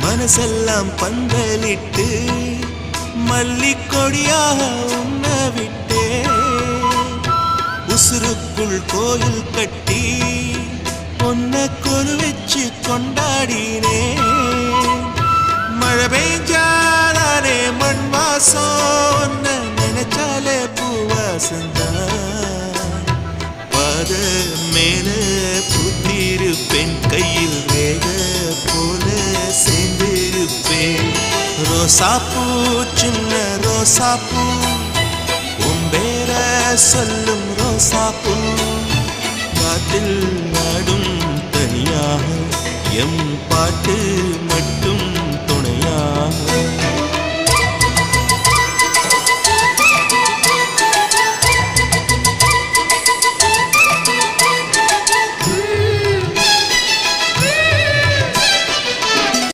மனசெல்லாம் பந்தலிட்டு மல்லிக்கொடியாக உண்ண விட்டே உசுருக்குள் கோயில் கட்டி பொன்ன கொலு வச்சு கொண்டாடினே மழை பெய்ஞ்சாலே மண் வாசம் நினைச்சாலே பூவாசந்தான் பாத மேல பூத்திருப்பேன் கையில் வேக போல சேர்ந்திருப்பேன் ரோசாப்பூ சின்ன ரோசாப்பூ உம்பேர சொல்லும் ரோசாப்பூ காட்டில் நாடும் தனியாக எம் பாட்டு